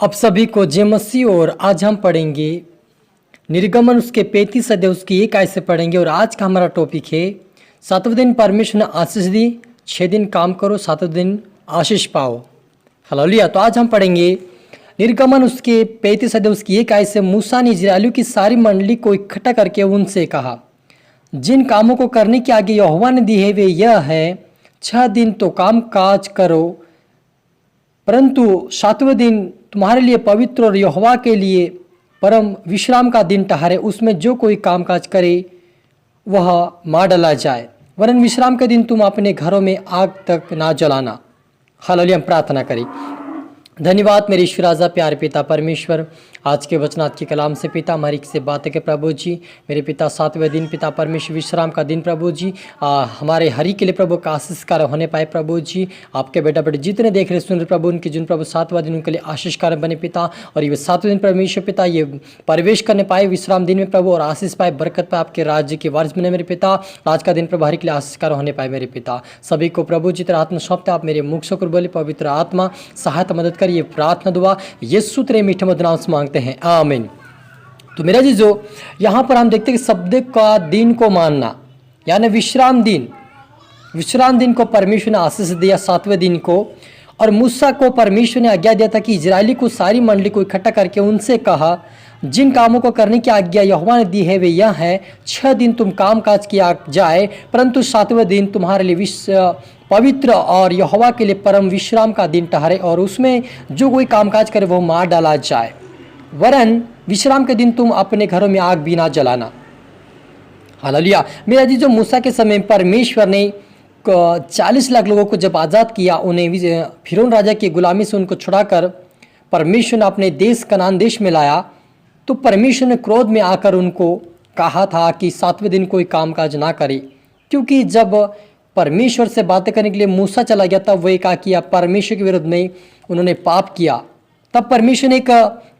अब सभी को जय मसीह। और आज हम पढ़ेंगे निर्गमन उसके 35 अध्याय उसकी 1 आयत से पढ़ेंगे। और आज का हमारा टॉपिक है 7वें दिन परमेश्वर ने आशीष दी, 6 दिन काम करो, 7वें दिन आशीष पाओ। हालेलुया। तो आज हम पढ़ेंगे निर्गमन उसके 35 अध्याय उसकी 1 आयत से। मूसा ने इजराइलियों की सारी मंडली को इकट्ठा करके उनसे कहा, जिन कामों को करने की आज्ञा यहोवा ने दी है वे यह है, 6 दिन तो काम काज करो, परंतु 7वें दिन तुम्हारे लिए पवित्र और यहोवा के लिए परम विश्राम का दिन ठहरे। उसमें जो कोई कामकाज करे वह मार डाला जाए, वरन विश्राम के दिन तुम अपने घरों में आग तक ना जलाना। हालेलुया। हम प्रार्थना करें। धन्यवाद मेरे ईश्वर राजा प्यारे पिता परमेश्वर, आज के वचनाथ के कलाम से पिता हमारी से बातें के प्रभु जी। मेरे पिता 7वें दिन पिता परमेश्वर विश्राम का दिन प्रभु जी हमारे हरि के लिए प्रभु का आशीषकार होने पाए प्रभु जी। आपके बेटा बेटे जितने देख रहे सुन रहे प्रभु, उनके जिन प्रभु 7वां दिन उनके लिए आशीषकार बने पिता। और ये 7वें दिन परमेश्वर पिता ये प्रवेश करने पाए विश्राम दिन में प्रभु, और आशीष पाए, बरकत पाए, आपके राज्य के वारिस बने मेरे पिता। आज का दिन प्रभु हरि के लिए आशीषकार होने पाए मेरे पिता। सभी को प्रभु जी तेरा आत्मा सौंपते, आप मेरे मुख से बोले पवित्र आत्मा सहायता मदद कर। ये प्रार्थना दुआ यीशु तेरे मीठे मधुर नाम से मांगते हैं, आमीन। तो मेरा जी जो यहाँ पर हम देखते हैं कि शब्द का दिन को मानना यानी विश्राम दिन को परमेश्वर ने आशीष दिया 7वें दिन को। और मूसा को परमेश्वर ने आज्ञा दिया था कि इजरायली को सारी मंडली को इकट्ठा करके उनसे कहा, जिन कामों को करने की आज्ञा यहोवा ने दी है वे यह है, 6 दिन तुम काम काज किया जाए, परंतु 7वें दिन तुम्हारे लिए पवित्र और यहोवा के लिए परम विश्राम का दिन ठहरे, और उसमें जो कोई कामकाज करे वो मार डाला जाए, वरन विश्राम के दिन तुम अपने घरों में आग भी ना जलाना। हालेलुया। मेरा जी जो मूसा के समय परमेश्वर ने 40 लाख लोगों को जब आज़ाद किया, उन्हें फिरौन राजा की गुलामी से उनको छुड़ाकर परमेश्वर ने अपने देश कनान देश में लाया, तो परमेश्वर ने क्रोध में आकर उनको कहा था कि 7वें दिन कोई कामकाज ना करे, क्योंकि जब परमेश्वर से बातें करने के लिए मूसा चला गया तब वही कहा किया परमेश्वर के विरुद्ध में उन्होंने पाप किया। तब परमेश्वर ने एक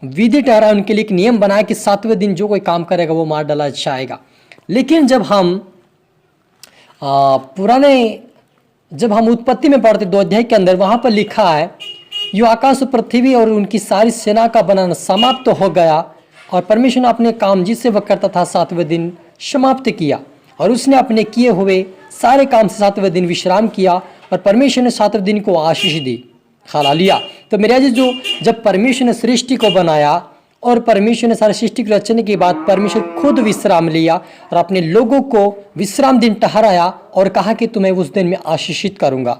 विधि ठहरा, उनके लिए एक नियम बनाया कि 7वें दिन जो कोई काम करेगा वो मार डाला जाएगा। लेकिन जब हम उत्पत्ति में पढ़ते 2 अध्याय के अंदर, वहाँ पर लिखा है यो आकाश पृथ्वी और उनकी सारी सेना का बनाना समाप्त हो गया, और परमेश्वर ने अपने काम जिससे वह करता था 7वें दिन समाप्त किया, और उसने अपने किए हुए सारे काम से 7वें दिन विश्राम किया, और परमेश्वर ने 7वें दिन को आशीष दी। हालेलुया। तो मेरे जी जो जब परमेश्वर ने सृष्टि को बनाया और परमेश्वर ने सारी सृष्टि को रचने के बाद परमेश्वर खुद विश्राम लिया और अपने लोगों को विश्राम दिन ठहराया और कहा कि तुम्हें उस दिन में आशीषित करूंगा।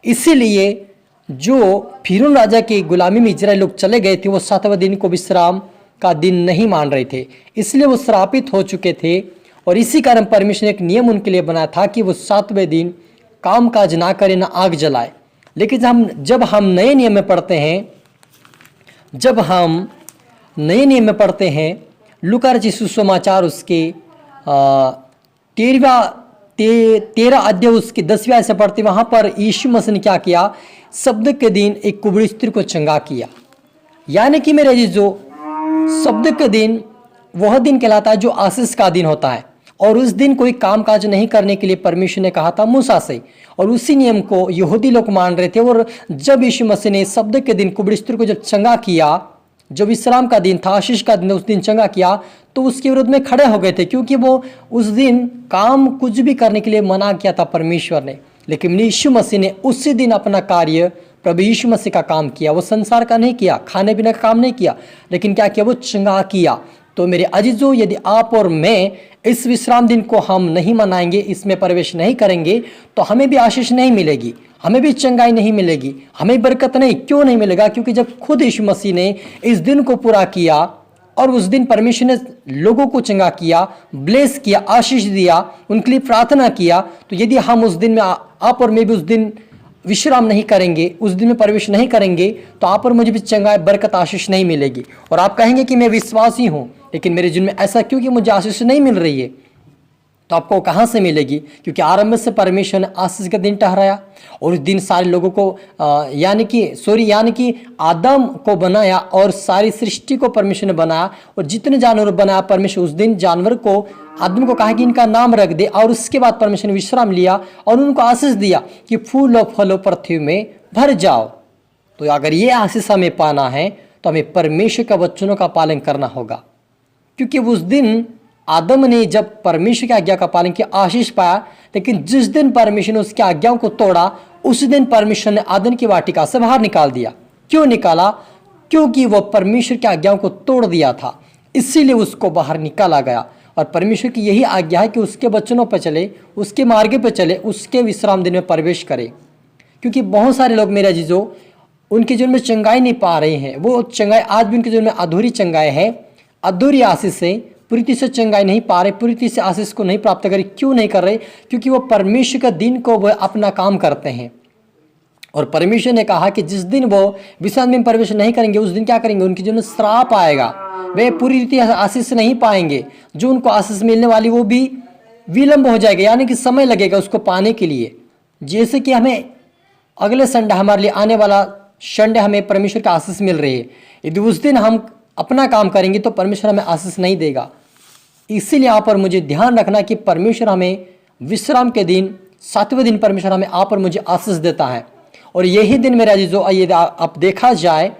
इसीलिए जो फिरौन राजा की गुलामी में इजराइल लोग चले गए थे वो 7वें दिन को विश्राम का दिन नहीं मान रहे थे, इसलिए वो श्रापित हो चुके थे। और इसी कारण परमेश्वर ने एक नियम उनके लिए बनाया था कि वो 7वें दिन काम काज ना करें, ना आग जलाए। लेकिन जब हम नए नियम में पढ़ते हैं लूका रचित सुसमाचार उसके 13 अध्याय उसके 10वें आयत से पढ़ते, वहाँ पर यीशु मसीह ने क्या किया, शब्द के दिन एक कुबड़ी स्त्री को चंगा किया। यानी कि मेरे जी जो शब्द के दिन वह दिन कहलाता है जो आशीष का दिन होता है, और उस दिन कोई कामकाज नहीं करने के लिए परमेश्वर ने कहा था मूसा से, और उसी नियम को यहूदी लोग मान रहे थे। और जब यीशु मसीह ने शब्द के दिन कुबड़ी स्त्री को जब चंगा किया, जो विश्राम का दिन था, आशीष का दिन, उस दिन चंगा किया, तो उसके विरुद्ध में खड़े हो गए थे, क्योंकि वो उस दिन काम कुछ भी करने के लिए मना किया था परमेश्वर ने। लेकिन यीशु मसीह ने उसी दिन अपना कार्य प्रभु यीशु मसीह का काम किया। वो संसार का नहीं किया, खाने पीने का काम नहीं किया, लेकिन क्या किया, वो चंगा किया। तो मेरे अजीजों, यदि आप और मैं इस विश्राम दिन को हम नहीं मनाएंगे, इसमें प्रवेश नहीं करेंगे, तो हमें भी आशीष नहीं मिलेगी, हमें भी चंगाई नहीं मिलेगी, हमें बरकत नहीं। क्यों नहीं मिलेगा? क्योंकि जब खुद यीशु मसीह ने इस दिन को पूरा किया और उस दिन परमेश्वर ने लोगों को चंगा किया, ब्लेस किया, आशीष दिया, उनके लिए प्रार्थना किया, तो यदि हम उस दिन में आप और मैं भी उस दिन विश्राम नहीं करेंगे, उस दिन में प्रवेश नहीं करेंगे, तो आप और मुझे भी चंगाई, बरकत, आशीष नहीं मिलेगी। और आप कहेंगे कि मैं विश्वासी हूँ, लेकिन मेरे जीवन में ऐसा क्यों कि मुझे आशीष नहीं मिल रही है? तो आपको कहाँ से मिलेगी? क्योंकि आरंभ से परमेश्वर ने आशीष का दिन ठहराया, और उस दिन सारे लोगों को यानी कि आदम को बनाया, और सारी सृष्टि को परमेश्वर ने बनाया, और जितने जानवर बनाया परमेश्वर उस दिन जानवर को आदम को कहा कि इनका नाम रख दे। और उसके बाद परमेश्वर ने विश्राम लिया और उनको आशीष दिया कि फूल और फलों पृथ्वी में भर जाओ। तो अगर ये आशीष हमें पाना है तो हमें परमेश्वर के वचनों का पालन करना होगा। क्योंकि उस दिन आदम ने जब परमेश्वर की आज्ञा का पालन किया आशीष पाया, लेकिन जिस दिन परमेश्वर ने उसकी आज्ञाओं को तोड़ा उस दिन परमेश्वर ने आदम की वाटिका से बाहर निकाल दिया। क्यों निकाला? क्योंकि वह परमेश्वर की आज्ञाओं को तोड़ दिया था, इसीलिए उसको बाहर निकाला गया। और परमेश्वर की यही आज्ञा है कि उसके वचनों पर चले, उसके मार्ग पर चले, उसके विश्राम दिन में प्रवेश करे। क्योंकि बहुत सारे लोग मेरे अजीजों उनके जीवन में चंगाई नहीं पा रहे हैं। वो चंगाई आज भी उनके जीवन में अधूरी चंगाई है, अधूरी आशीष से, पूरी तरह से चंगाई नहीं पा रहे, पूरी तरह से आशीष को नहीं प्राप्त कर रहे। क्यों नहीं कर रहे? क्योंकि वो परमेश्वर का दिन को वह अपना काम करते हैं। और परमेश्वर ने कहा कि जिस दिन वो विश्राम में प्रवेश नहीं करेंगे उस दिन क्या करेंगे? उनके जीवन में श्राप आएगा, वे पूरी रीति आशीष नहीं पाएंगे। जो उनको आशीष मिलने वाली वो भी विलंब हो जाएगा, यानी कि समय लगेगा उसको पाने के लिए। जैसे कि हमें अगले संडे, हमारे लिए आने वाला संडे हमें परमेश्वर का आशीष मिल रही है, यदि उस दिन हम अपना काम करेंगे तो परमेश्वर हमें आशीष नहीं देगा। इसीलिए यहाँ पर मुझे ध्यान रखना कि परमेश्वर हमें विश्राम के दिन, 7वें दिन परमेश्वर हमें आप और मुझे आशीष देता है। और यही दिन मेरा जो यदि आप देखा जाए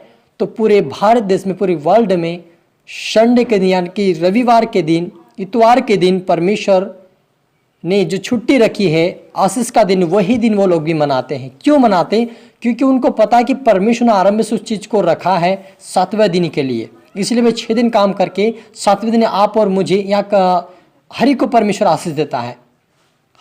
तो पूरे भारत देश में, पूरे वर्ल्ड में संडे के दिन यानी कि रविवार के दिन, इतवार के दिन परमेश्वर ने जो छुट्टी रखी है आशीष का दिन, वही दिन वो लोग भी मनाते हैं। क्यों मनाते? क्योंकि उनको पता है कि परमेश्वर ने आरंभ से उस चीज़ को रखा है 7वें दिन के लिए। इसलिए वे 6 दिन काम करके 7वें दिन आप और मुझे यहाँ हर एक को परमेश्वर आशीष देता है।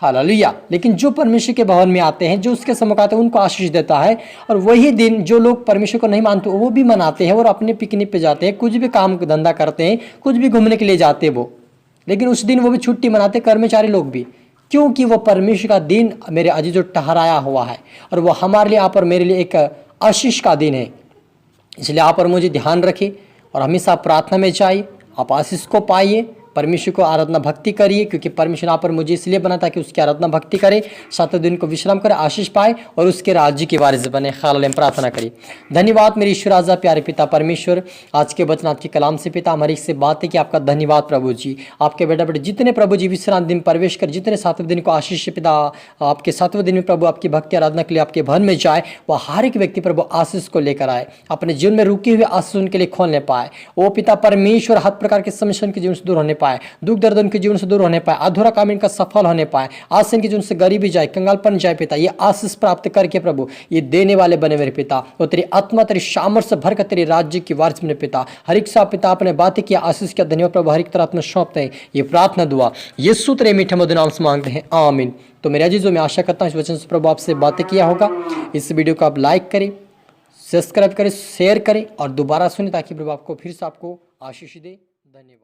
हालेलुया। लेकिन जो परमेश्वर के भवन में आते हैं, जो उसके सम्मुख आते हैं, उनको आशीष देता है। और वही दिन जो लोग परमेश्वर को नहीं मानते वो भी मनाते हैं और अपने पिकनिक पे जाते हैं, कुछ भी काम धंधा करते हैं, कुछ भी घूमने के लिए जाते हैं वो। लेकिन उस दिन वो भी छुट्टी मनाते, कर्मचारी लोग भी, क्योंकि वो परमेश्वर का दिन मेरे अजीजों ठहराया हुआ है और वो हमारे लिए, आप और मेरे लिए एक आशीष का दिन है। इसलिए आप और मुझे ध्यान रखें और हमेशा प्रार्थना में जाइए, आप आशीष को पाइए, परमेश्वर को आराधना भक्ति करिए। क्योंकि परमेश्वर यहाँ पर मुझे इसलिए बना था कि उसकी आराधना भक्ति करे, 7वें दिन को विश्राम करे, आशीष पाए और उसके राज्य के वारिस बने। हालेलुया। प्रार्थना करिए। धन्यवाद मेरे ईश्वर राजा, प्यारे पिता परमेश्वर, आज के वचन आपके कलाम से पिता हमारी से बातें कि आपका धन्यवाद प्रभु जी। आपके बेटा बेटे जितने प्रभु जी विश्राम दिन प्रवेश कर, जितने 7वें दिन को आशीष पिता आपके 7वें दिन में प्रभु आपकी भक्ति आराधना के लिए आपके भवन में जाए, वह हर एक व्यक्ति प्रभु आशीष को लेकर आए, अपने जीवन में रुके हुए आशीष उनके लिए खोलने पाए। ओ पिता परमेश्वर, हर प्रकार के समस्या उनके जीवन से दूर होने पाए, दुख दर्द उनके जीवन से दूर होने पाए, अधूरा काम इनका सफल होने पाए, आज से इनके जीवन से गरीबी जाए, कंगालपन जाए पिता। ये आशीष प्राप्त करके प्रभु ये देने वाले बने मेरे पिता। और तेरी आत्मा तेरी सामर्थ से भरकर तेरे राज्य की वारिस बने पिता। हर एक सा पिता अपने बातें किया, आशीष किया, धन्यवाद प्रभु। हर एक तरह में सौंपते हैं ये प्रार्थना दुआ यीशु तेरे मीठे मधुर नाम से मांगते हैं, आमीन। तो मेरे अजीजों, मैं आशा करता हूँ इस वचन से प्रभु आपसे बातें किया होगा। इस वीडियो को आप लाइक करें, सब्सक्राइब करें, शेयर करें और दोबारा सुने ताकि प्रभु आपको फिर से आपको आशीष दे। धन्यवाद।